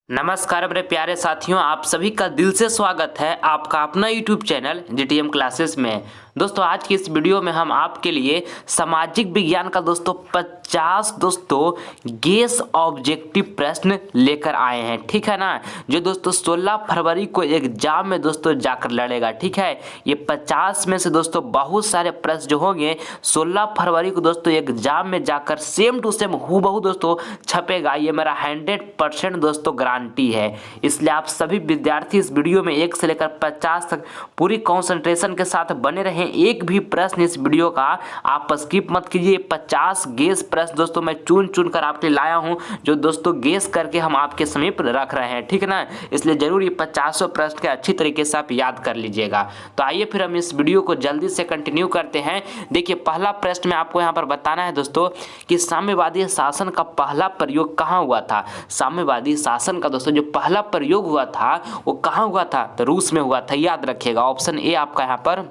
नमस्कार मेरे प्यारे साथियों, आप सभी का दिल से स्वागत है आपका अपना यूट्यूब चैनल जीटीएम क्लासेस में। दोस्तों आज की इस वीडियो में हम आपके लिए सामाजिक विज्ञान का 50 गेस ऑब्जेक्टिव प्रश्न लेकर आए हैं, ठीक है ना। जो दोस्तों 16 फरवरी को एग्जाम में दोस्तों जाकर लड़ेगा, ठीक है। ये 50 में से दोस्तों बहुत सारे प्रश्न जो होंगे 16 फरवरी को दोस्तों एग्जाम में जाकर सेम टू सेम हूबहू दोस्तों छपेगा। ये मेरा 100% दोस्तों गारंटी है। इसलिए आप सभी विद्यार्थी इस वीडियो में 1 से लेकर 50 तक पूरी कॉन्सेंट्रेशन के साथ बने रहें। एक भी प्रश्न इस वीडियो का आप स्किप मत कीजिए। 50 गेस प्रश्न दोस्तों मैं चुन चुन कर आपके लाया हूं, जो दोस्तों गेस करके हम आपके समीप रख रहे हैं, ठीक है ना। इसलिए जरूर ये 50 प्रश्न के अच्छी तरीके से आप याद कर लीजिएगा। तो आइए फिर हम इस वीडियो को जल्दी से कंटिन्यू करते हैं। देखिए पहला प्रश्न में आपको यहाँ पर बताना है दोस्तों कि साम्यवादी शासन का पहला प्रयोग कहाँ हुआ था। साम्यवादी शासन का दोस्तों जो पहला प्रयोग हुआ था वो कहाँ हुआ था, तो रूस में हुआ था। याद रखिएगा, ऑप्शन ए आपका यहाँ पर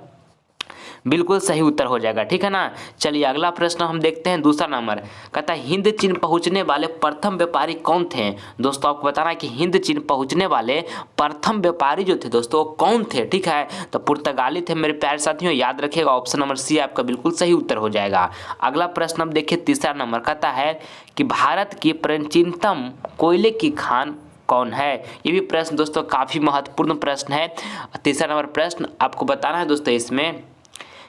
बिल्कुल सही उत्तर हो जाएगा, ठीक है ना। चलिए अगला प्रश्न हम देखते हैं। दूसरा नंबर कहता है हिंद चीन पहुंचने वाले प्रथम व्यापारी कौन थे। दोस्तों आपको बताना है कि हिंद चीन पहुंचने वाले प्रथम व्यापारी जो थे दोस्तों कौन थे, ठीक है। तो पुर्तगाली थे मेरे प्यारे साथियों। याद रखिएगा, ऑप्शन नंबर सी आपका बिल्कुल सही उत्तर हो जाएगा। अगला प्रश्न हम देखिए तीसरा नंबर कहता है कि भारत की प्राचीनतम कोयले की खान कौन है। ये भी प्रश्न दोस्तों काफ़ी महत्वपूर्ण प्रश्न है। तीसरा नंबर प्रश्न आपको बताना है दोस्तों इसमें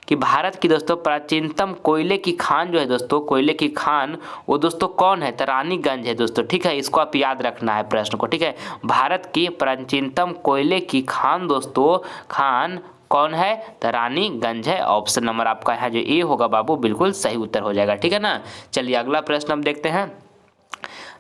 कि भारत की दोस्तों प्राचीनतम कोयले की खान जो है दोस्तों, कोयले की खान वो दोस्तों कौन है, तो रानीगंज है दोस्तों, ठीक है। इसको आप याद रखना है प्रश्न को, ठीक है। भारत की प्राचीनतम कोयले की खान दोस्तों खान कौन है, तो रानीगंज है। ऑप्शन नंबर आपका यहाँ जो ए होगा बाबू बिल्कुल सही उत्तर हो जाएगा, ठीक है ना। चलिए अगला प्रश्न हम देखते हैं।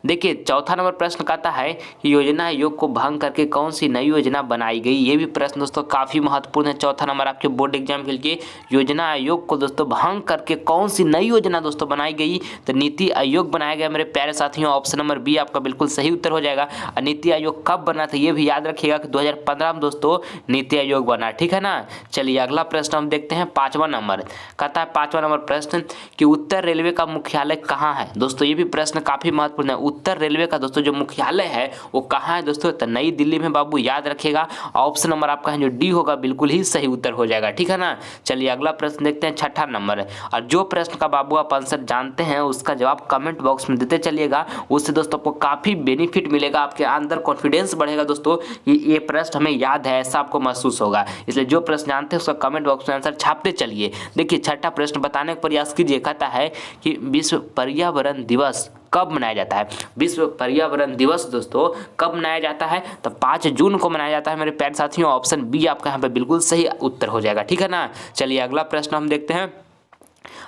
देखिए चौथा नंबर प्रश्न कहता है कि योजना आयोग को भंग करके कौन सी नई योजना बनाई गई। ये भी प्रश्न दोस्तों काफ़ी महत्वपूर्ण है। चौथा नंबर आपके बोर्ड एग्जाम के लिए योजना आयोग को दोस्तों भंग करके कौन सी नई योजना दोस्तों बनाई गई, तो नीति आयोग बनाया गया मेरे प्यारे साथियों। ऑप्शन नंबर बी आपका बिल्कुल सही उत्तर हो जाएगा। और नीति आयोग कब बना था ये भी याद रखिएगा कि 2015 में दोस्तों नीति आयोग बना, ठीक है ना। चलिए अगला प्रश्न हम देखते हैं। पाँचवा नंबर कहता है, पाँचवा नंबर प्रश्न कि उत्तर रेलवे का मुख्यालय कहाँ है। दोस्तों ये भी प्रश्न काफ़ी महत्वपूर्ण है। उत्तर रेलवे का दोस्तों जो मुख्यालय है वो कहाँ है दोस्तों, तो नई दिल्ली में बाबू। याद रखिएगा, ऑप्शन नंबर आपका है जो डी होगा बिल्कुल ही सही उत्तर हो जाएगा, ठीक है ना। चलिए अगला प्रश्न देखते हैं, छठा नंबर। और जो प्रश्न का बाबू आप आंसर जानते हैं उसका जवाब कमेंट बॉक्स में देते चलिएगा। उससे दोस्तों आपको काफ़ी बेनिफिट मिलेगा, आपके अंदर कॉन्फिडेंस बढ़ेगा दोस्तों। ये प्रश्न हमें याद है ऐसा आपको महसूस होगा। इसलिए जो प्रश्न जानते हैं उसका कमेंट बॉक्स में आंसर छापते चलिए। देखिए छठा प्रश्न बताने का प्रयास कीजिए। कहता है कि विश्व पर्यावरण दिवस कब मनाया जाता है। विश्व पर्यावरण दिवस दोस्तों कब मनाया जाता है, तो 5 जून को मनाया जाता है मेरे प्यारे साथियों। ऑप्शन बी आपका यहाँ पे बिल्कुल सही उत्तर हो जाएगा, ठीक है ना। चलिए अगला प्रश्न हम देखते हैं।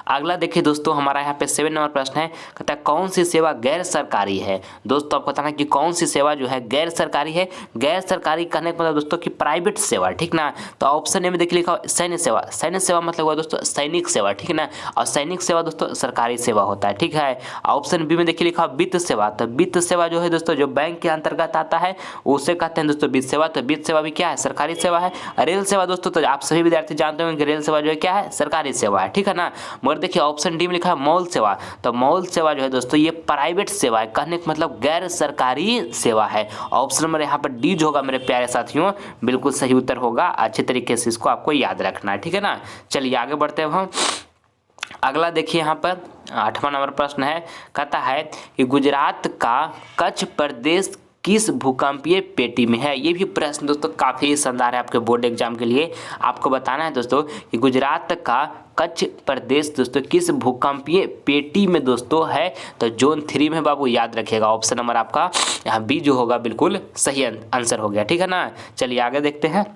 अगला देखिए दोस्तों हमारा यहाँ पे 7 नंबर प्रश्न है। कहता है कौन सी सेवा गैर सरकारी है। दोस्तों आपको बताना कि कौन सी सेवा जो है गैर सरकारी है। गैर सरकारी कहने का मतलब दोस्तों कि प्राइवेट सेवा, ठीक ना। तो ऑप्शन ए में देखिए लिखा सैन्य सेवा। सैन्य सेवा मतलब हुआ दोस्तों सैनिक सेवा, ठीक है ना। और सैनिक सेवा दोस्तों सरकारी सेवा होता है, ठीक है। ऑप्शन बी में देखिए लिखा वित्त सेवा। तो वित्त सेवा जो है दोस्तों जो बैंक के अंतर्गत आता है उसे कहते हैं दोस्तों वित्त सेवा। तो वित्त सेवा भी क्या है, सरकारी सेवा है। रेल सेवा दोस्तों तो आप सभी विद्यार्थी जानते होंगे कि रेल सेवा जो है क्या है, सरकारी सेवा है, ठीक है ना। मगर देखिए ऑप्शन डी में लिखा है मॉल सेवा। तो मॉल सेवा जो है दोस्तों ये प्राइवेट सेवा है, कहने का मतलब गैर सरकारी सेवा है। ऑप्शन नंबर यहाँ पर डी जो होगा मेरे प्यारे साथियों बिल्कुल सही उत्तर होगा। अच्छे तरीके से इसको आपको याद रखना है, ठीक है ना। चलिए आगे बढ़ते हैं हम। अगला देखिए यहाँ पर 8वां नंबर प्रश्न है। कहता है कि गुजरात का कच्छ प्रदेश किस भूकंपीय पेटी में है। ये भी प्रश्न दोस्तों काफ़ी शानदार है आपके बोर्ड एग्जाम के लिए। आपको बताना है दोस्तों कि गुजरात का कच्छ प्रदेश दोस्तों किस भूकंपीय पेटी में दोस्तों है, तो जोन 3 में बाबू। याद रखिएगा, ऑप्शन नंबर आपका यहाँ बी जो होगा बिल्कुल सही आंसर हो गया, ठीक है ना। चलिए आगे देखते हैं।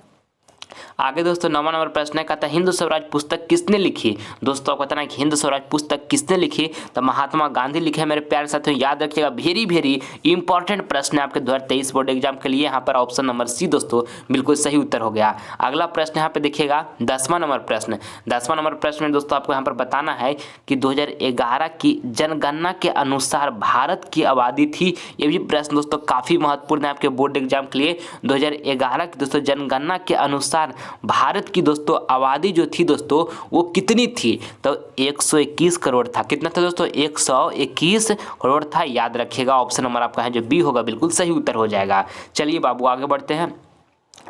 आगे दोस्तों 9वां नंबर प्रश्न है। कहता है हिंद स्वराज पुस्तक किसने लिखी। दोस्तों आपको बताना है कि हिंद स्वराज पुस्तक किसने लिखी, तो महात्मा गांधी लिखे हैं मेरे प्यारे साथियों। याद रखिएगा, वेरी इंपॉर्टेंट प्रश्न है आपके 2023 बोर्ड एग्जाम के लिए। यहाँ पर ऑप्शन नंबर सी दोस्तों बिल्कुल सही उत्तर हो गया। अगला प्रश्न यहाँ पे देखिएगा 10वां नंबर प्रश्न। 10वां नंबर प्रश्न में दोस्तों आपको यहाँ पर बताना है कि 2011 की जनगणना के अनुसार भारत की आबादी थी। ये भी प्रश्न दोस्तों काफ़ी महत्वपूर्ण है आपके बोर्ड एग्जाम के लिए। 2011 की दोस्तों जनगणना के अनुसार अनुसार भारत की दोस्तों आबादी जो थी दोस्तों वो कितनी थी? तो 121 करोड़ था। कितना था दोस्तों? 121 करोड़ था। याद रखिएगा, ऑप्शन नंबर आपका है जो बी होगा बिल्कुल सही उत्तर हो जाएगा। चलिए बाबू आगे बढ़ते हैं।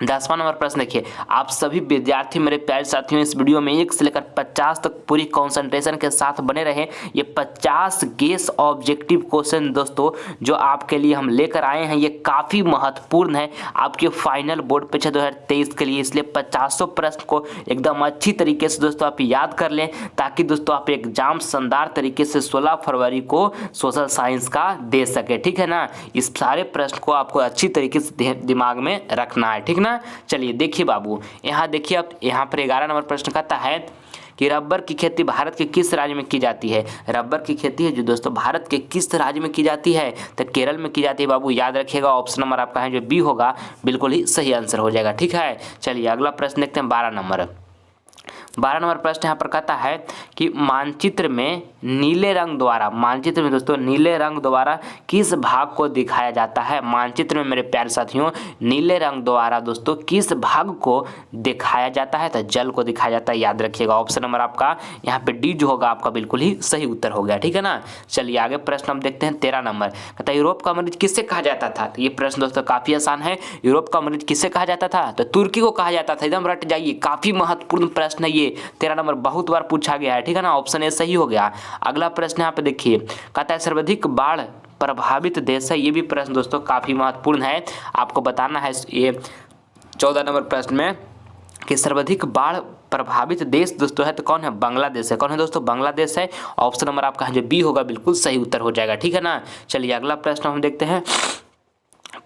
10वां नंबर प्रश्न देखिए, आप सभी विद्यार्थी मेरे प्यारे साथियों इस वीडियो में 1 से लेकर 50 तक पूरी कंसंट्रेशन के साथ बने रहे। ये 50 गेस ऑब्जेक्टिव क्वेश्चन दोस्तों जो आपके लिए हम लेकर आए हैं, ये काफ़ी महत्वपूर्ण है आपके फाइनल बोर्ड परीक्षा 2023 के लिए। इसलिए 50 प्रश्न को एकदम अच्छी तरीके से दोस्तों आप याद कर लें, ताकि दोस्तों आप एग्जाम शानदार तरीके से 16 फरवरी को सोशल साइंस का दे सके। ठीक है ना, इस सारे प्रश्न को आपको अच्छी तरीके से दिमाग में रखना है। ठीक ना, चलिए देखिए बाबू, यहाँ देखिए आप, यहाँ पर 11 नंबर प्रश्न कहता है कि रबर की खेती भारत के किस राज्य में की जाती है? रबर की खेती है जो दोस्तों भारत के किस राज्य में की जाती है? तो केरल में की जाती है बाबू। याद रखिएगा, ऑप्शन नंबर आपका है जो बी होगा बिल्कुल ही सही आंसर हो जाएगा। ठीक है, चलिए अगला प्रश्न देखते हैं। 12 नंबर प्रश्न यहाँ पर कहता है कि मानचित्र में नीले रंग द्वारा, मानचित्र में दोस्तों नीले रंग द्वारा किस भाग को दिखाया जाता है? मानचित्र में मेरे प्यारे साथियों नीले रंग द्वारा दोस्तों किस भाग को दिखाया जाता है? तो जल को दिखाया जाता है। याद रखिएगा, ऑप्शन नंबर आपका यहाँ पे डी जो होगा आपका बिल्कुल ही सही उत्तर हो गया। ठीक है ना, चलिए आगे प्रश्न हम देखते हैं। 13 नंबर कहता है यूरोप का अमृत किससे कहा जाता था? तो ये प्रश्न दोस्तों काफी आसान है। यूरोप का अमृत किससे कहा जाता था? तो तुर्की को कहा जाता था। एकदम रट जाइए, काफी महत्वपूर्ण प्रश्न है ये। 13 नंबर बहुत बार पूछा गया है। ठीक है ना, ऑप्शन ए सही हो गया। अगला प्रश्न यहाँ पे देखिए, कहता है सर्वाधिक बाढ़ प्रभावित देश है। ये भी प्रश्न दोस्तों काफी महत्वपूर्ण है, आपको बताना है ये 14 नंबर प्रश्न में कि सर्वाधिक बाढ़ प्रभावित देश दोस्तों है तो कौन है? बांग्लादेश है। कौन है दोस्तों? बांग्लादेश है। ऑप्शन नंबर आपका जो बी होगा बिल्कुल सही उत्तर हो जाएगा। ठीक है ना, चलिए अगला प्रश्न हम देखते हैं।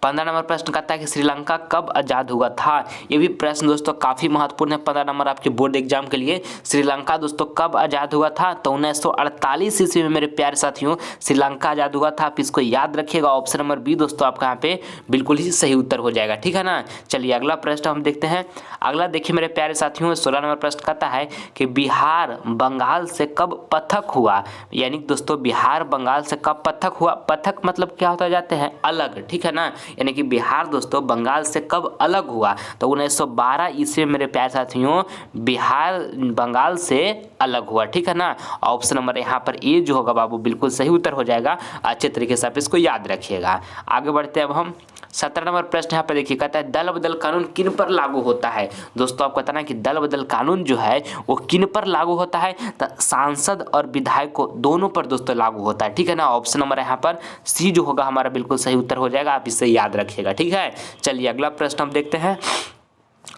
15 नंबर प्रश्न कहता है कि श्रीलंका कब आज़ाद हुआ था? ये भी प्रश्न दोस्तों काफ़ी महत्वपूर्ण है 15 नंबर आपके बोर्ड एग्जाम के लिए। श्रीलंका दोस्तों कब आज़ाद हुआ था? तो 1948 ईस्वी में मेरे प्यारे साथियों श्रीलंका आज़ाद हुआ था। आप इसको याद रखिएगा, ऑप्शन नंबर बी दोस्तों आपका यहाँ पे बिल्कुल ही सही उत्तर हो जाएगा। ठीक है ना, चलिए अगला प्रश्न हम देखते हैं। अगला देखिए मेरे प्यारे साथियों, 16 नंबर प्रश्न कहता है कि बिहार बंगाल से कब पृथक हुआ? यानी दोस्तों बिहार बंगाल से कब पृथक हुआ? पृथक मतलब क्या होता जाते हैं? अलग। ठीक है ना, यानी कि बिहार दोस्तों बंगाल से कब अलग हुआ? तो 1912 ईस्वी में मेरे प्यारे साथियों बिहार बंगाल से अलग हुआ। ठीक है ना, ऑप्शन नंबर यहाँ पर ए जो होगा बाबू बिल्कुल सही उत्तर हो जाएगा। अच्छे तरीके से आप इसको याद रखिएगा। आगे बढ़ते हैं अब हम 17 नंबर प्रश्न यहाँ पे देखिए, कहता है दल बदल कानून किन पर लागू होता है? दोस्तों आपको बताना है कि दल बदल कानून जो है वो किन पर लागू होता है? तो सांसद और विधायकों दोनों पर दोस्तों लागू होता है। ठीक है ना, ऑप्शन नंबर यहाँ पर सी जो होगा हमारा बिल्कुल सही उत्तर हो जाएगा। आप इसे याद रखिएगा। ठीक है, चलिए अगला प्रश्न हम देखते हैं।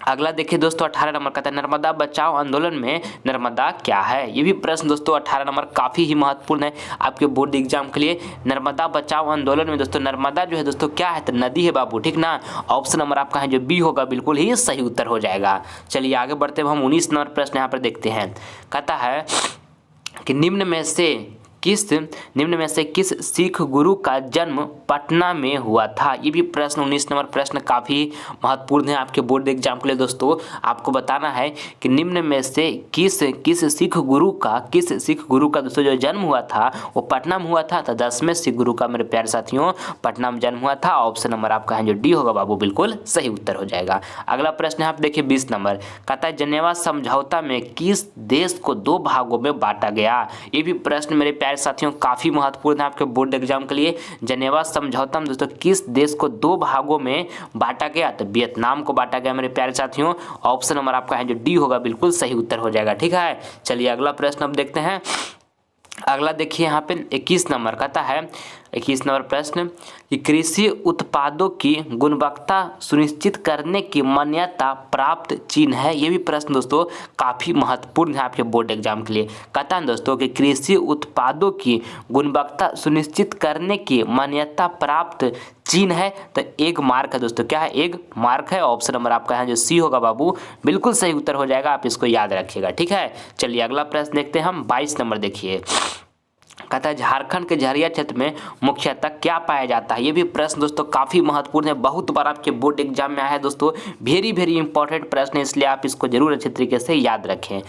अगला देखिए दोस्तों 18 नंबर कहता है नर्मदा बचाओ आंदोलन में नर्मदा क्या है? ये भी प्रश्न दोस्तों 18 नंबर काफ़ी ही महत्वपूर्ण है आपके बोर्ड एग्जाम के लिए। नर्मदा बचाओ आंदोलन में दोस्तों नर्मदा जो है दोस्तों क्या है? तो नदी है बाबू। ठीक ना, ऑप्शन नंबर आपका है जो बी होगा बिल्कुल ही सही उत्तर हो जाएगा। चलिए आगे बढ़ते हुए हम 19 नंबर प्रश्न यहाँ पर देखते हैं। कहता है कि निम्न में से किस सिख गुरु का जन्म पटना में हुआ था? ये भी प्रश्न 19 नंबर प्रश्न काफ़ी महत्वपूर्ण है आपके बोर्ड एग्जाम के लिए। दोस्तों आपको बताना है कि निम्न में से किस सिख गुरु का दोस्तों जो जन्म हुआ था वो पटना में हुआ था। तो 10वें सिख गुरु का मेरे प्यारे साथियों पटना में जन्म हुआ था। ऑप्शन नंबर आपका है जो डी होगा बाबू बिल्कुल सही उत्तर हो जाएगा। अगला प्रश्न यहाँ पे देखिए 20 नंबर कहता है जेनेवा समझौता में किस देश को 2 भागों में बांटा गया? ये भी प्रश्न मेरे प्यारे साथियों काफी महत्वपूर्ण है आपके बोर्ड एग्जाम के लिए। जेनेवा समझौता में दोस्तों किस देश को 2 भागों में बांटा गया? तो वियतनाम को बांटा गया मेरे प्यारे साथियों। ऑप्शन नंबर आपका है जो डी होगा बिल्कुल सही उत्तर हो जाएगा। ठीक है, चलिए अगला प्रश्न अब देखते हैं। अगला देखिए यहाँ पे 21 नंबर कहता है 21 नंबर प्रश्न कि कृषि उत्पादों की गुणवत्ता सुनिश्चित करने की मान्यता प्राप्त चीन है। ये भी प्रश्न दोस्तों काफ़ी महत्वपूर्ण है आपके बोर्ड एग्जाम के लिए। कहता है दोस्तों कि कृषि उत्पादों की गुणवत्ता सुनिश्चित करने की मान्यता प्राप्त चीन है। तो एक मार्क है दोस्तों, क्या है? एक मार्क है। ऑप्शन नंबर आपका है जो सी होगा बाबू बिल्कुल सही उत्तर हो जाएगा। आप इसको याद रखिएगा। ठीक है, चलिए अगला प्रश्न देखते हैं हम 22 नंबर देखिए। कहता है झारखंड के झरिया क्षेत्र में मुख्यतः क्या पाया जाता है। ये भी प्रश्न दोस्तों काफ़ी महत्वपूर्ण है, बहुत बार आपके बोर्ड एग्जाम में आया है दोस्तों, वेरी वेरी इंपॉर्टेंट प्रश्न है, इसलिए आप इसको जरूर अच्छे तरीके से याद रखें।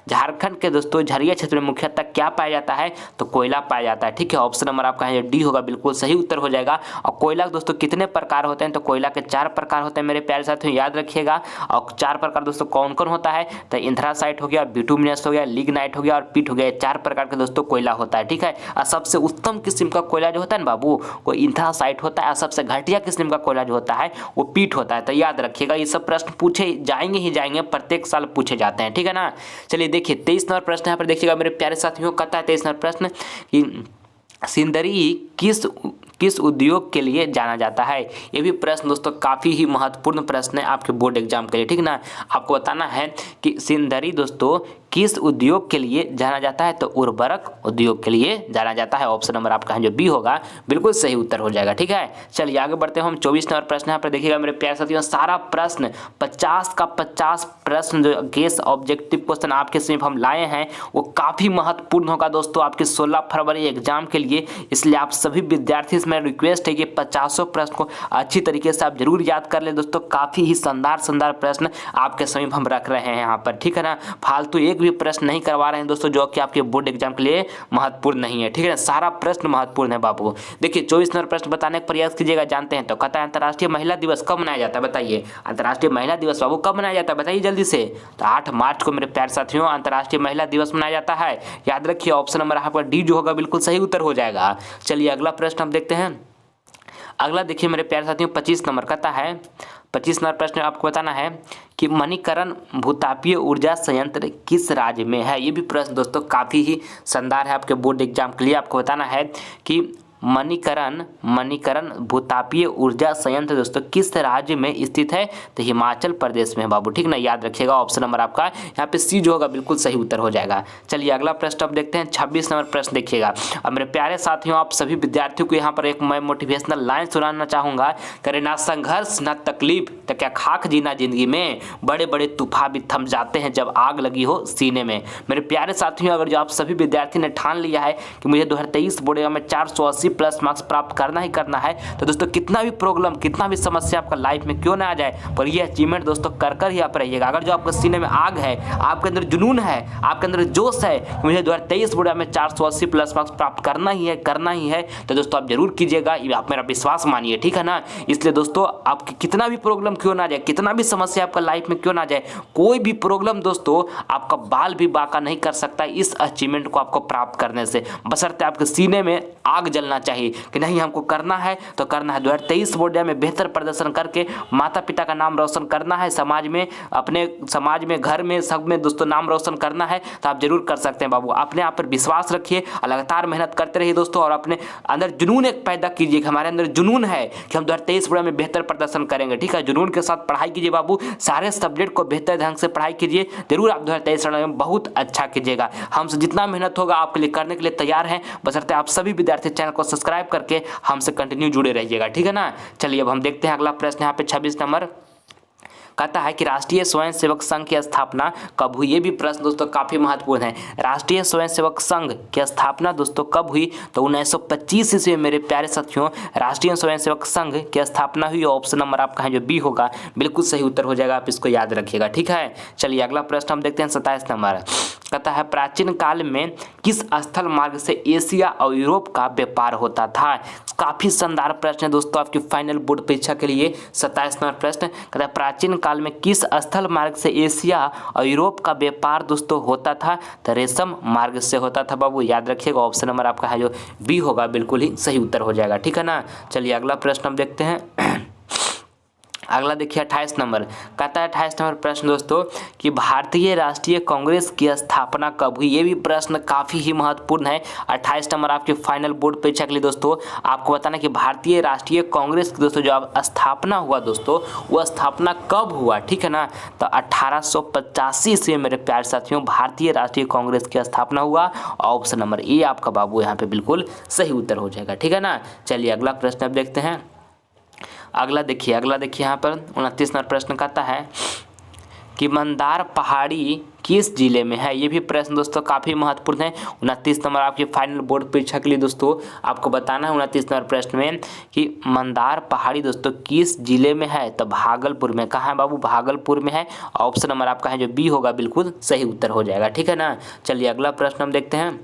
झारखंड के दोस्तों झरिया क्षेत्र में मुख्यतः क्या पाया जाता है, तो कोयला पाया जाता है। ठीक है, ऑप्शन नंबर आपका है डी होगा, बिल्कुल सही उत्तर हो जाएगा। और कोयला दोस्तों कितने प्रकार होते हैं, तो कोयला के 4 प्रकार होते हैं मेरे प्यारे साथियों, याद रखिएगा। और 4 प्रकार दोस्तों कौन कौन होता है, तो इंथ्रासाइट हो गया, बिटुमिनस हो गया, लिग्नाइट हो गया और पीट हो गया। 4 प्रकार के दोस्तों कोयला होता है। ठीक है, और सबसे उत्तम किस्म का कोयला जो होता है ना बाबू, वो इंथ्रासाइट होता है, और सबसे घटिया किस्म का कोयला जो होता है वो पीट होता है। तो याद रखिएगा, ये सब प्रश्न पूछे जाएंगे ही जाएंगे, प्रत्येक साल पूछे जाते हैं। ठीक है ना, चलिए देखिए 23 नंबर प्रश्न यहाँ पर देखिएगा मेरे प्यारे साथियों, कहता है 23 नंबर प्रश्न कि सिंदरी किस उद्योग के लिए जाना जाता है। ये भी प्रश्न दोस्तों काफ़ी ही महत्वपूर्ण प्रश्न है आपके बोर्ड एग्जाम के लिए। ठीक ना, आपको बताना है कि सिंदरी दोस्तों किस उद्योग के लिए जाना जाता है, तो उर्वरक उद्योग के लिए जाना जाता है। ऑप्शन नंबर आपका है जो बी होगा, बिल्कुल सही उत्तर हो जाएगा। ठीक है, चलिए आगे बढ़ते हैं हम 24 नंबर प्रश्न यहाँ पर देखिएगा मेरे प्यारे साथियों, सारा प्रश्न 50 का 50 प्रश्न जो गेस ऑब्जेक्टिव क्वेश्चन आपके समीप हम लाए हैं वो काफ़ी महत्वपूर्ण होगा दोस्तों आपके 16 फरवरी एग्जाम के लिए। इसलिए आप सभी विद्यार्थी से मेरा रिक्वेस्ट है कि 50 प्रश्न को अच्छी तरीके से आप जरूर याद कर ले दोस्तों। काफ़ी ही शानदार प्रश्न आपके समीप हम रख रहे हैं यहाँ पर। ठीक है ना, फालतू एक भी प्रश्न नहीं करवा रहे हैं दोस्तों जो कि आपके बोर्ड एग्जाम के लिए महत्वपूर्ण नहीं है। ठीक है ना, सारा प्रश्न महत्वपूर्ण है बाबू। देखिए 24 नंबर प्रश्न बताने का प्रयास कीजिएगा, जानते हैं। तो कहता है अंतर्राष्ट्रीय महिला दिवस कब मनाया जाता है, बताइए। अंतर्राष्ट्रीय महिला दिवस बाबू कब मनाया जाता है, बताइए जल्दी से। तो 8 मार्च को मेरे प्यारे साथियों अंतर्राष्ट्रीय महिला दिवस मनाया जाता है। याद रखिए ऑप्शन नंबर आपका डी जो होगा बिल्कुल सही उत्तर हो जाएगा। चलिए अगला प्रश्न हम देखते हैं। अगला देखिए मेरे प्यारे साथियों 25 नंबर कहता है, 25 नंबर प्रश्न आपको बताना है कि मणिकरण भूतापीय ऊर्जा संयंत्र किस राज्य में है। ये भी प्रश्न दोस्तों काफ़ी ही शानदार है आपके बोर्ड एग्जाम के लिए। आपको बताना है कि मणिकरण भूतापीय ऊर्जा संयंत्र दोस्तों किस राज्य में स्थित है, तो हिमाचल प्रदेश में है बाबू। ठीक ना, याद रखिएगा ऑप्शन नंबर आपका यहाँ पे सी जो होगा बिल्कुल सही उत्तर हो जाएगा। चलिए अगला प्रश्न अब देखते हैं 26 नंबर प्रश्न देखिएगा। अब मेरे प्यारे साथियों आप सभी विद्यार्थियों को यहाँ पर एक मैं मोटिवेशनल लाइन सुनाना चाहूँगा, करे ना संघर्ष ना तकलीफ तो क्या खाक जीना जिंदगी में, बड़े बड़े तूफान भी थम जाते हैं जब आग लगी हो सीने में। मेरे प्यारे साथियों अगर जो आप सभी विद्यार्थी ने ठान लिया है कि मुझे 2023 बोर्ड एग्जाम में 480 प्लस मार्क्स प्राप्त करना ही करना है, तो दोस्तों कितना भी प्रॉब्लम कितना भी समस्या आपका लाइफ में क्यों ना आ जाए, पर ये अचीवमेंट दोस्तों कर ही आप रहिएगा। अगर जो आपके सीने में आग है, आपके अंदर जुनून है, आपके अंदर जोश है, मुझे 2023 बोर्ड में 480 प्लस मार्क्स प्राप्त करना ही है, तो दोस्तों आप जरूर कीजिएगा, आप मेरा विश्वास मानिए। ठीक है ना, इसलिए दोस्तों आपकी कितना भी प्रॉब्लम क्यों ना जाए, कितना भी समस्या आपका लाइफ में क्यों ना जाए, कोई भी प्रॉब्लम दोस्तों आपका बाल भी बाका नहीं कर सकता इस अचीवमेंट को आपको प्राप्त करने से, बशर्ते आपके सीने में आग जलना चाहिए कि नहीं हमको करना है तो करना है। 2023 बोर्ड में बेहतर प्रदर्शन करके माता पिता का नाम रोशन करना है, समाज में अपने समाज में घर में सब में दोस्तों नाम रोशन करना है, तो आप जरूर कर सकते हैं बाबू। अपने आप पर विश्वास रखिए, लगातार मेहनत करते रहिए दोस्तों, और अपने अंदर जुनून एक पैदा कीजिए कि हमारे अंदर जुनून है कि हम 2023 बोर्ड में बेहतर प्रदर्शन करेंगे। ठीक है, जुनून के साथ पढ़ाई कीजिए बाबू, सारे सब्जेक्ट को बेहतर ढंग से पढ़ाई कीजिए, जरूर आप 2023 में बहुत अच्छा कीजिएगा। हमसे जितना मेहनत होगा आपके लिए करने के लिए तैयार हैं, बशर्ते आप सभी विद्यार्थी चैनल को सब्सक्राइब करके हमसे कंटिन्यू जुड़े रहिएगा। ठीक है ना, चलिए अब हम देखते हैं अगला प्रश्न यहाँ पे 26 नंबर कहता है कि राष्ट्रीय स्वयंसेवक संघ की स्थापना कब हुई। ये भी प्रश्न दोस्तों काफ़ी महत्वपूर्ण है। राष्ट्रीय स्वयंसेवक संघ की स्थापना दोस्तों कब हुई, तो 1925 ईस्वी में मेरे प्यारे साथियों राष्ट्रीय स्वयंसेवक संघ की स्थापना हुई। ऑप्शन नंबर आपका है जो बी होगा, बिल्कुल सही उत्तर हो जाएगा, आप इसको याद रखिएगा। ठीक है, चलिए अगला प्रश्न हम देखते हैं 27 नंबर कहता है प्राचीन काल में किस स्थल मार्ग से एशिया और यूरोप का व्यापार होता था। काफ़ी शानदार प्रश्न है दोस्तों आपकी फाइनल बोर्ड परीक्षा के लिए। 27 नंबर प्रश्न कहता है प्राचीन काल में किस स्थल मार्ग से एशिया और यूरोप का व्यापार दोस्तों होता था, तो रेशम मार्ग से होता था बाबू, याद रखिएगा। ऑप्शन नंबर आपका है जो बी होगा, बिल्कुल ही सही उत्तर हो जाएगा। ठीक है ना, चलिए अगला प्रश्न हम देखते हैं। अगला देखिए 28 नंबर कहता है 28 नंबर प्रश्न दोस्तों कि भारतीय राष्ट्रीय कांग्रेस की स्थापना कब हुई। ये भी प्रश्न काफ़ी ही महत्वपूर्ण है। 28 नंबर आपके फाइनल बोर्ड परीक्षा के लिए दोस्तों आपको बताना कि भारतीय राष्ट्रीय कांग्रेस की दोस्तों जो स्थापना हुआ दोस्तों वो स्थापना कब हुआ। ठीक है ना, तो 1885 से मेरे प्यारे साथियों भारतीय राष्ट्रीय कांग्रेस की स्थापना हुआ। ऑप्शन नंबर ए आपका बाबू यहाँ पे बिल्कुल सही उत्तर हो जाएगा। ठीक है ना, चलिए अगला प्रश्न अब देखते हैं। अगला देखिए यहाँ पर 29 नंबर प्रश्न कहता है कि मंदार पहाड़ी किस जिले में है? ये भी प्रश्न दोस्तों काफ़ी महत्वपूर्ण है। 29 नंबर आपके फाइनल बोर्ड परीक्षा के लिए दोस्तों आपको बताना है 29 नंबर प्रश्न में कि मंदार पहाड़ी दोस्तों किस जिले में है? तो भागलपुर में। कहाँ है बाबू? भागलपुर में है। ऑप्शन नंबर आपका है जो बी होगा बिल्कुल सही उत्तर हो जाएगा। ठीक है ना। चलिए अगला प्रश्न हम देखते हैं।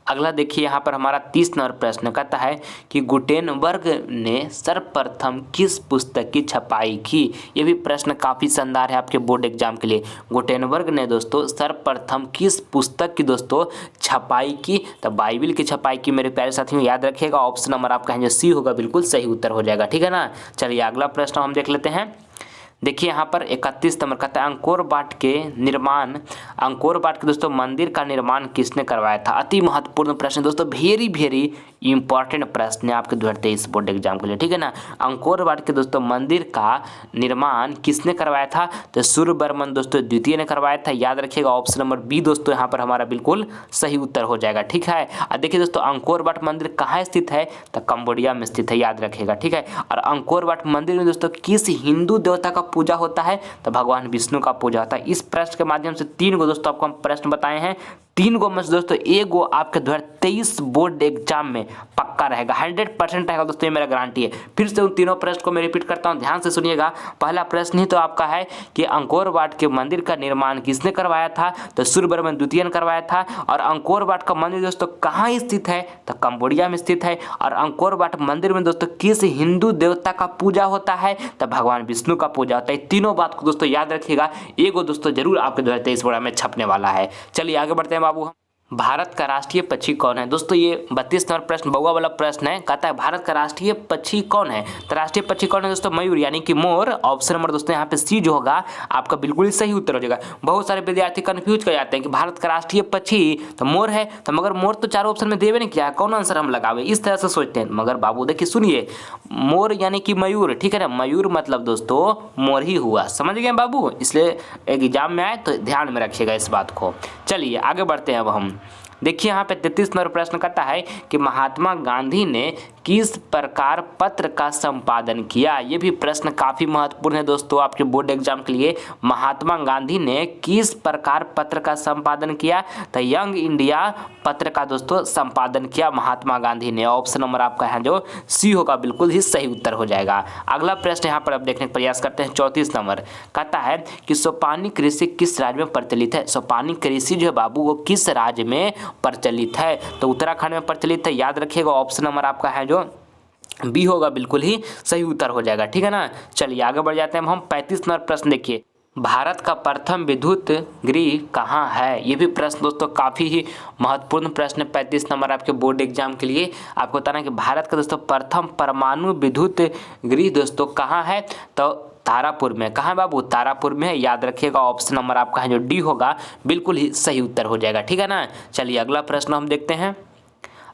अगला देखिए यहाँ पर हमारा 30 नंबर प्रश्न कहता है कि गुटेनबर्ग ने सर्वप्रथम किस पुस्तक की छपाई की? ये भी प्रश्न काफ़ी शानदार है आपके बोर्ड एग्जाम के लिए। गुटेनबर्ग ने दोस्तों सर्वप्रथम किस पुस्तक की दोस्तों छपाई की? तो बाइबिल की छपाई की मेरे प्यारे साथियों, याद रखिएगा। ऑप्शन नंबर आपका है जो सी होगा बिल्कुल सही उत्तर हो जाएगा। ठीक है ना। चलिए अगला प्रश्न हम देख लेते हैं। देखिए यहाँ पर 31 नंबर कहता है अंकोर वाट के दोस्तों मंदिर का निर्माण किसने करवाया था? अति महत्वपूर्ण प्रश्न दोस्तों, वेरी इंपॉर्टेंट प्रश्न है आपके 2023 बोर्ड एग्जाम के लिए। ठीक है ना। अंकोर वाट के दोस्तों मंदिर का निर्माण किसने करवाया था? तो सूर्यवर्मन दोस्तों द्वितीय ने करवाया था। याद रखिएगा ऑप्शन नंबर बी दोस्तों यहाँ पर हमारा बिल्कुल सही उत्तर हो जाएगा। ठीक है। और देखिए दोस्तों अंकोर वाट मंदिर कहाँ स्थित है? तो कंबोडिया में स्थित है, याद रखिएगा। ठीक है। और अंकोर वाट मंदिर में दोस्तों किस हिंदू देवता का पूजा होता है? तो भगवान विष्णु का पूजा होता है। इस प्रश्न के माध्यम से 3 गो दोस्तों आपको हम प्रश्न बताए हैं। 3 गो में से दोस्तों 1 गो आपके 2023 बोर्ड एग्जाम में पक्का रहेगा, 100% रहेगा दोस्तों, ये मेरा गारंटी है। फिर से उन तीनों प्रश्न को मैं रिपीट करता हूं, ध्यान से सुनिएगा। पहला प्रश्न ही तो आपका है कि अंकोर वाट के मंदिर का निर्माण किसने करवाया था? तो सूर्यवर्मन द्वितीय ने करवाया था। और अंकोर वाट का मंदिर दोस्तों कहाँ स्थित है? तो कंबोडिया में स्थित है। और अंकोर वाट मंदिर में दोस्तों किस हिंदू देवता का पूजा होता है? तो भगवान विष्णु का पूजा होता है। तीनों बात को दोस्तों याद रखिएगा। एगो दोस्तों जरूर आपके 2023 बोर्ड में छपने वाला है। चलिए आगे बढ़ते हैं बाबू। भारत का राष्ट्रीय पक्षी कौन है? दोस्तों ये 32 नंबर प्रश्न बउआ वाला प्रश्न है। कहता है भारत का राष्ट्रीय पक्षी कौन है? तो राष्ट्रीय पक्षी कौन है दोस्तों? मयूर यानी कि मोर। ऑप्शन नंबर दोस्तों यहाँ पे सी जो होगा आपका बिल्कुल ही सही उत्तर हो जाएगा। बहुत सारे विद्यार्थी कंफ्यूज कर जाते हैं कि भारत का राष्ट्रीय पक्षी तो मोर है, तो मगर मोर तो चारों ऑप्शन में देवे नहीं किया है, कौन आंसर हम लगावे, इस तरह से सोचते हैं। मगर बाबू देखिए सुनिए, मोर यानी कि मयूर। ठीक है ना। मयूर मतलब दोस्तों मोर ही हुआ, समझ गए बाबू। इसलिए एग्जाम में आए तो ध्यान में रखिएगा इस बात को। चलिए आगे बढ़ते हैं अब हम। देखिए यहाँ पे 33 नंबर प्रश्न कहता है कि महात्मा गांधी ने किस प्रकार पत्र का संपादन किया? ये भी प्रश्न काफ़ी महत्वपूर्ण है दोस्तों आपके बोर्ड एग्जाम के लिए। महात्मा गांधी ने किस प्रकार पत्र का संपादन किया? तो यंग इंडिया पत्र का दोस्तों संपादन किया महात्मा गांधी ने। ऑप्शन नंबर आपका है जो सी होगा बिल्कुल ही सही उत्तर हो जाएगा। अगला प्रश्न यहाँ पर अब देखने का प्रयास करते हैं। 34 नंबर कहता है कि सोपानी कृषि किस राज्य में प्रचलित है? सोपानी कृषि जो है बाबू वो किस राज्य में प्रचलित है? तो उत्तराखंड में प्रचलित है, याद रखिएगा। ऑप्शन नंबर आपका है जो बी होगा बिल्कुल ही सही उत्तर हो जाएगा। ठीक है ना। चलिए आगे बढ़ जाते हैं हम। 35 नंबर प्रश्न देखिए, भारत का प्रथम विद्युत गृह कहाँ है? ये भी प्रश्न दोस्तों काफ़ी ही महत्वपूर्ण प्रश्न है 35 नंबर आपके बोर्ड एग्जाम के लिए। आपको बताना है कि भारत का दोस्तों प्रथम परमाणु विद्युत गृह दोस्तों कहाँ है? तो तारापुर में। कहाँ बाबू? तारापुर में है, याद रखिएगा। ऑप्शन नंबर आपका है जो डी होगा बिल्कुल ही सही उत्तर हो जाएगा। ठीक है ना। चलिए अगला प्रश्न हम देखते हैं।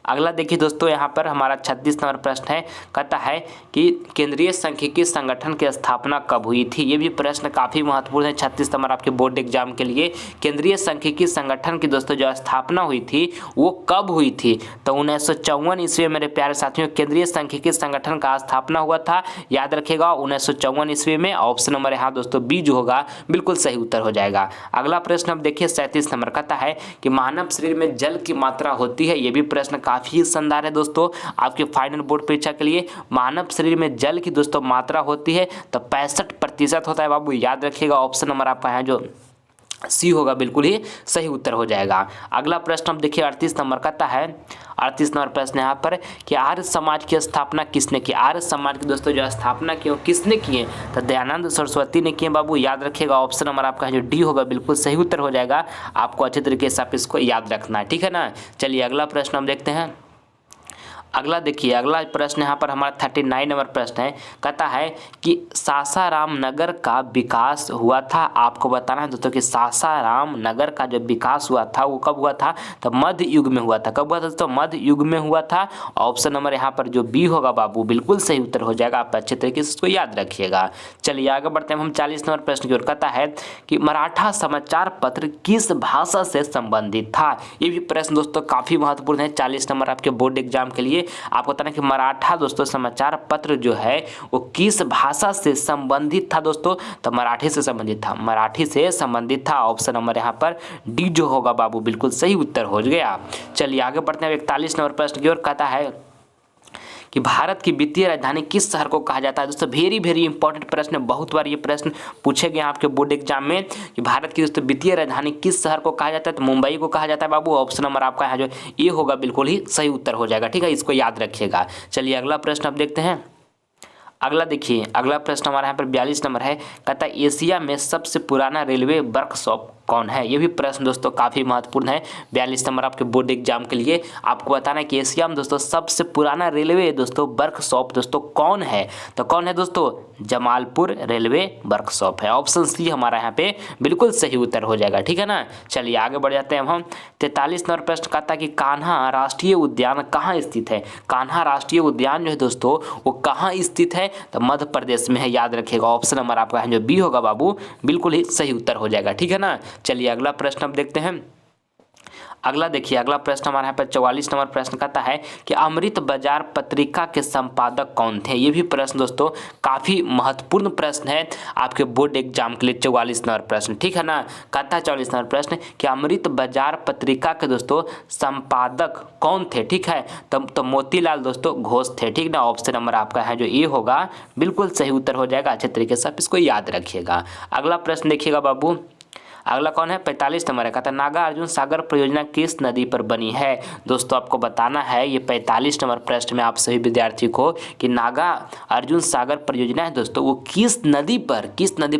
अगला देखिए दोस्तों यहाँ पर हमारा 36 नंबर प्रश्न है। कहता है कि केंद्रीय सांख्यिकी संगठन की स्थापना कब हुई थी? ये भी प्रश्न काफ़ी महत्वपूर्ण है 36 नंबर आपके बोर्ड एग्जाम के लिए। केंद्रीय सांख्यिकी संगठन की दोस्तों जो स्थापना हुई थी वो कब हुई थी? तो 1954 ईस्वी में मेरे प्यारे साथियों केंद्रीय सांख्यिकी संगठन का स्थापना हुआ था, याद रखिएगा 1954 ईस्वी में। ऑप्शन नंबर यहाँ दोस्तों बी जो होगा बिल्कुल सही उत्तर हो जाएगा। अगला प्रश्न अब देखिए 37 नंबर कहता है कि मानव शरीर में जल की मात्रा होती है। ये भी प्रश्न काफ़ी शानदार है दोस्तों आपके फाइनल बोर्ड परीक्षा के लिए। मानव शरीर में जल की दोस्तों मात्रा होती है तो 65% होता है बाबू, याद रखिएगा। ऑप्शन नंबर आपका है जो सी होगा बिल्कुल ही सही उत्तर हो जाएगा। अगला प्रश्न हम देखिए 38 नंबर कहता है। 38 नंबर प्रश्न यहाँ पर कि आर्य समाज की स्थापना किसने की? आर्य समाज की दोस्तों जो स्थापना की वो किसने की है? तो दयानंद सरस्वती ने की है बाबू, याद रखिएगा। ऑप्शन नंबर आपका जो डी होगा बिल्कुल सही उत्तर हो जाएगा। आपको अच्छे तरीके से आप इसको याद रखना है। ठीक है ना। चलिए अगला प्रश्न हम देखते हैं। अगला देखिए, अगला प्रश्न यहाँ पर हमारा 39 नंबर प्रश्न है। कहता है कि सासाराम नगर का विकास हुआ था। आपको बताना है दोस्तों कि सासाराम नगर का जो विकास हुआ था वो कब हुआ था? तो मध्य युग में हुआ था। कब हुआ था दोस्तों? मध्य युग में हुआ था। ऑप्शन नंबर यहाँ पर जो बी होगा बाबू बिल्कुल सही उत्तर हो जाएगा। आप अच्छे तरीके से इसको याद रखिएगा। चलिए आगे बढ़ते हैं हम 40 नंबर प्रश्न की ओर। कहता है कि मराठा समाचार पत्र किस भाषा से संबंधित था? ये भी प्रश्न दोस्तों काफ़ी महत्वपूर्ण है 40 नंबर आपके बोर्ड एग्जाम के लिए। आपको बताना कि मराठा दोस्तों समाचार पत्र जो है वो किस भाषा से संबंधित था दोस्तों, तो मराठी से संबंधित था, मराठी से संबंधित था। ऑप्शन नंबर यहाँ पर डी जो होगा बाबू बिल्कुल सही उत्तर हो गया। चलिए आगे बढ़ते हैं 41 नंबर प्रश्न की ओर। कहता है कि भारत की वित्तीय राजधानी किस शहर को कहा जाता है। दोस्तों वेरी इंपॉर्टेंट प्रश्न है, बहुत बार ये प्रश्न पूछे गए आपके बोर्ड एग्जाम में कि भारत की दोस्तों वित्तीय राजधानी किस शहर को कहा जाता है, तो मुंबई को कहा जाता है बाबू। ऑप्शन नंबर आपका है जो ये होगा बिल्कुल ही सही उत्तर हो जाएगा, ठीक है, इसको याद रखिएगा। चलिए अगला प्रश्न अब देखते हैं। अगला देखिए, अगला प्रश्न हमारे यहाँ पर 42 नंबर है। कहता है एशिया में सबसे पुराना रेलवे वर्कशॉप कौन है। ये भी प्रश्न दोस्तों काफ़ी महत्वपूर्ण है। 42 नंबर आपके बोर्ड एग्जाम के लिए आपको बताना है कि एशिया में दोस्तों सबसे पुराना रेलवे दोस्तों वर्कशॉप दोस्तों कौन है, तो कौन है दोस्तों, जमालपुर रेलवे वर्कशॉप है। ऑप्शन सी हमारा यहाँ पे बिल्कुल सही उत्तर हो जाएगा, ठीक है ना। चलिए आगे बढ़ जाते हैं हम 43 नंबर प्रश्न। कहता है कि कान्हा राष्ट्रीय उद्यान कहाँ स्थित है। कान्हा राष्ट्रीय उद्यान जो है दोस्तों वो कहाँ स्थित है, तो मध्य प्रदेश में है, याद रखिएगा। ऑप्शन नंबर आपका है जो बी होगा बाबू बिल्कुल ही सही उत्तर हो जाएगा, ठीक है ना। चलिए अगला प्रश्न अब देखते हैं। अगला देखिए, अगला प्रश्न हमारे यहाँ पर 44 नंबर प्रश्न कहता है कि अमृत बाजार पत्रिका के संपादक कौन थे। ये भी प्रश्न दोस्तों काफ़ी महत्वपूर्ण प्रश्न है आपके बोर्ड एग्जाम के लिए। 44 नंबर प्रश्न, ठीक है ना। कहता है 44 नंबर प्रश्न कि अमृत बाजार पत्रिका के दोस्तों संपादक कौन थे, ठीक है, तो मोतीलाल दोस्तों घोष थे, ठीक ना। ऑप्शन नंबर आपका है जो ए होगा बिल्कुल सही उत्तर हो जाएगा। अच्छे तरीके से आप इसको याद रखिएगा। अगला प्रश्न देखिएगा बाबू, अगला कौन है 45 नंबर है। कहता है नागार्जुन सागर परियोजना किस नदी पर बनी है। दोस्तों आपको बताना है ये 45 नंबर प्रश्न में आप सभी विद्यार्थी को कि नागार्जुन सागर परियोजना है दोस्तों वो किस नदी पर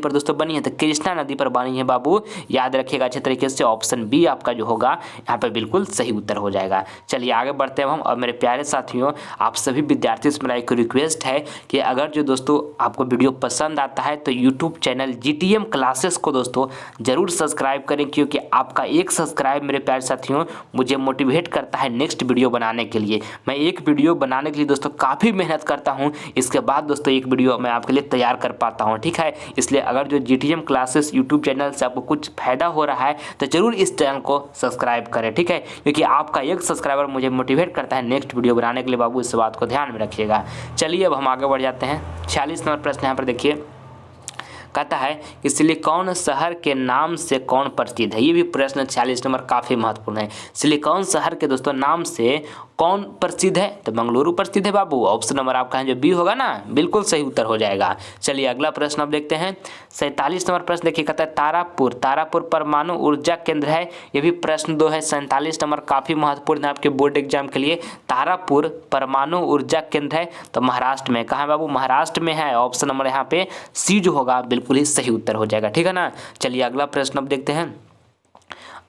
दोस्तों बनी है, तो कृष्णा नदी पर बनी है बाबू, याद रखिएगा अच्छे तरीके से। ऑप्शन बी आपका जो होगा यहाँ पर बिल्कुल सही उत्तर हो जाएगा। चलिए आगे बढ़ते हैं हम। और मेरे प्यारे साथियों आप सभी विद्यार्थियों से मेरा एक रिक्वेस्ट है कि अगर जो दोस्तों आपको वीडियो पसंद आता है तो यूट्यूब चैनल GTM क्लासेस को दोस्तों जरूर सब्सक्राइब करें, क्योंकि आपका एक सब्सक्राइब मेरे प्यारे साथियों मुझे मोटिवेट करता है नेक्स्ट वीडियो बनाने के लिए। मैं एक वीडियो बनाने के लिए दोस्तों काफ़ी मेहनत करता हूं, इसके बाद दोस्तों एक वीडियो मैं आपके लिए तैयार कर पाता हूं, ठीक है। इसलिए अगर जो GTM क्लासेस यूट्यूब चैनल से आपको कुछ फायदा हो रहा है तो जरूर इस चैनल को सब्सक्राइब करें, ठीक है, क्योंकि आपका एक सब्सक्राइबर मुझे मोटिवेट करता है नेक्स्ट वीडियो बनाने के लिए बाबू, इस बात को ध्यान में रखिएगा। चलिए अब हम आगे बढ़ जाते हैं। 46 नंबर प्रश्न यहाँ पर देखिए। कहता है कि सिलिकॉन शहर के नाम से कौन प्रसिद्ध है। ये भी प्रश्न 46 नंबर काफ़ी महत्वपूर्ण है। सिलिकॉन शहर के दोस्तों नाम से कौन प्रसिद्ध है, तो बेंगलुरु प्रसिद्ध है बाबू। ऑप्शन नंबर आपका है जो बी होगा ना, बिल्कुल सही उत्तर हो जाएगा। चलिए अगला प्रश्न अब देखते हैं 47 नंबर प्रश्न देखिए। कहता है तारापुर परमाणु ऊर्जा केंद्र है। ये भी प्रश्न 2 है। 47 नंबर काफ़ी महत्वपूर्ण है आपके बोर्ड एग्जाम के लिए। तारापुर परमाणु ऊर्जा केंद्र है तो महाराष्ट्र में, कहाँ है बाबू, महाराष्ट्र में है। ऑप्शन नंबर यहाँ पे सी जो होगा बिल्कुल ही सही उत्तर हो जाएगा, ठीक है ना। चलिए अगला प्रश्न अब देखते हैं।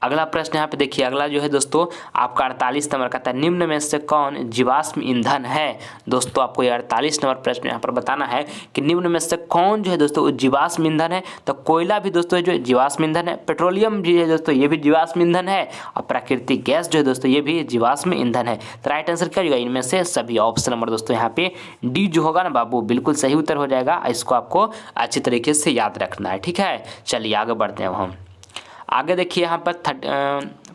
अगला प्रश्न यहाँ पे देखिए, अगला जो है दोस्तों आपका 48 नंबर का था, निम्न में से कौन जीवाश्म ईंधन है। दोस्तों आपको ये 48 नंबर प्रश्न यहाँ पर बताना है कि निम्न में से कौन जो है दोस्तों जीवाश्म ईंधन है। तो कोयला भी दोस्तों जो जीवाश्म ईंधन है, पेट्रोलियम भी है दोस्तों ये भी जीवाश्म ईंधन है, और प्राकृतिक गैस जो है दोस्तों ये भी जीवाश्म ईंधन है। तो राइट आंसर क्या होगा इनमें से सभी। ऑप्शन नंबर दोस्तों यहाँ पे डी जो होगा ना बाबू बिल्कुल सही उत्तर हो जाएगा। इसको आपको अच्छी तरीके से याद रखना है, ठीक है। चलिए आगे बढ़ते हैं हम। आगे देखिए यहाँ पर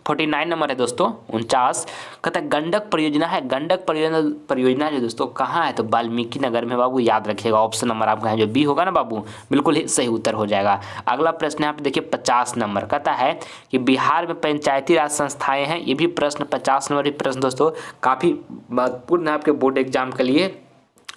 49 नंबर है दोस्तों 49। कहता है गंडक परियोजना है। गंडक परियोजना जो दोस्तों कहाँ है, तो वाल्मीकि नगर में बाबू, याद रखिएगा। ऑप्शन नंबर आपका है जो बी होगा ना बाबू बिल्कुल ही सही उत्तर हो जाएगा। अगला प्रश्न यहाँ पे देखिए 50 नंबर। कहता है कि बिहार में पंचायती राज संस्थाएं हैं। ये भी प्रश्न 50 नंबर ही प्रश्न दोस्तों काफ़ी महत्वपूर्ण है आपके बोर्ड एग्जाम के लिए।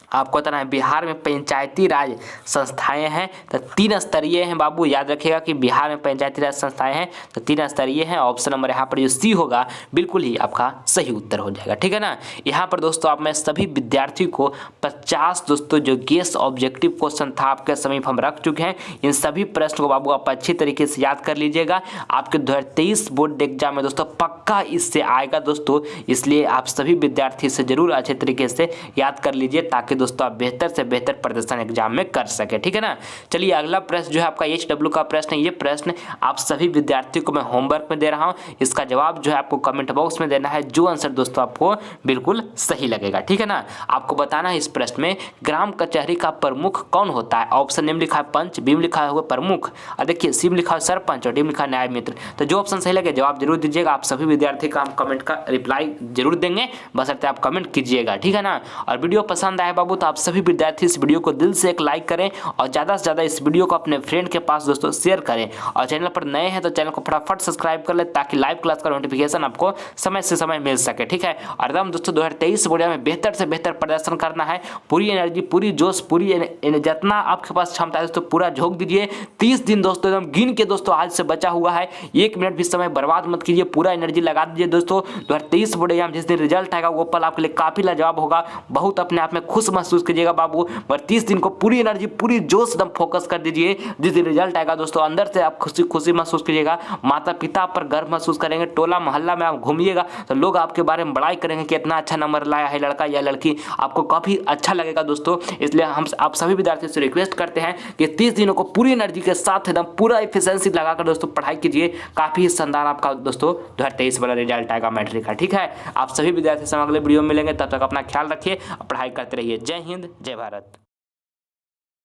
आपको बताना है बिहार में पंचायती राज संस्थाएं हैं तो 3 स्तरीय हैं बाबू, याद रखिएगा कि बिहार में पंचायती राज संस्थाएं हैं तो 3 स्तरीय हैं। ऑप्शन नंबर यहाँ पर जो सी होगा बिल्कुल ही आपका सही उत्तर हो जाएगा, ठीक है ना। यहाँ पर दोस्तों आप मैं सभी विद्यार्थी को 50 दोस्तों जो गेस ऑब्जेक्टिव क्वेश्चन था आपके समीप हम रख चुके हैं। इन सभी प्रश्न को बाबू आप अच्छी तरीके से याद कर लीजिएगा। आपके 2023 बोर्ड एग्जाम में दोस्तों पक्का इससे आएगा दोस्तों, इसलिए आप सभी विद्यार्थी से जरूर अच्छे तरीके से याद कर लीजिए ताकि ताकि दोस्तों आप बेहतर से बेहतर प्रदर्शन एग्जाम में कर सके। ठीक है ना। चलिए अगला प्रश्न जो है आपका HW का प्रश्न है। ये प्रश्न आप सभी विद्यार्थियों को मैं होमवर्क में दे रहा हूँ, इसका जवाब जो है आपको कमेंट बॉक्स में देना है, जो आंसर दोस्तों आपको बिल्कुल सही लगेगा। ठीक है ना। आपको बताना है इस प्रश्न में ग्राम कचहरी का प्रमुख कौन होता है। ऑप्शन ए में लिखा है पंच, बी में लिखा हुआ प्रमुख, और देखिए सी में लिखा है सरपंच, और डी में लिखा है न्याय मित्र। तो जो ऑप्शन सही लगे जवाब जरूर दीजिएगा। आप सभी विद्यार्थी का हम कमेंट का रिप्लाई जरूर देंगे, बशर्ते आप कमेंट कीजिएगा। ठीक है ना। और वीडियो पसंद आए बाबू तो आप सभी विद्यार्थी इस वीडियो को दिल से एक लाइक करें और ज़्यादा से ज़्यादा इस वीडियो को अपने फ्रेंड के पास दोस्तों शेयर करें। और चैनल पर नए हैं तो चैनल को फटाफट सब्सक्राइब कर ले ताकि लाइव क्लास का नोटिफिकेशन आपको समय से समय मिल सके। ठीक है। और एकदम दोस्तों 2023 बोर्ड में बेहतर से बेहतर प्रदर्शन करना है, पूरी एनर्जी, पूरी जोश, पूरी जितना आपके पास क्षमता है दोस्तों पूरा झोंक दीजिए। 30 दिन दोस्तों एकदम गिन के दोस्तों आज से बचा हुआ है, 1 मिनट भी समय बर्बाद मत कीजिए, पूरा एनर्जी लगा दीजिए दोस्तों। 2023 बोर्ड एग्जाम जिस दिन रिजल्ट आएगा वो पल आपके लिए काफी लाजवाब होगा, बहुत अपने आप में खुश महसूस कीजिएगा बाबू। और 30 दिन को पूरी एनर्जी, पूरी जोश एकदम फोकस कर दीजिए। जिस दिन रिजल्ट आएगा दोस्तों अंदर से आप खुशी खुशी महसूस कीजिएगा, माता पिता पर गर्व महसूस करेंगे, टोला मोहल्ला में आप घूमिएगा तो लोग आपके बारे में बड़ाई करेंगे कि इतना अच्छा नंबर लाया है लड़का या लड़की, आपको काफी अच्छा लगेगा दोस्तों। इसलिए हम आप सभी विद्यार्थियों से रिक्वेस्ट करते हैं कि 30 दिनों को पूरी एनर्जी के साथ एकदम पूरा एफिशिएंसी लगाकर दोस्तों पढ़ाई कीजिए। काफी शानदार आपका दोस्तों 2023 वाला रिजल्ट आएगा मैट्रिक का। ठीक है। आप सभी विद्यार्थी से अगले वीडियो में मिलेंगे, तब तक अपना ख्याल रखिए और पढ़ाई करते रहिए। जय हिंद, जय भारत।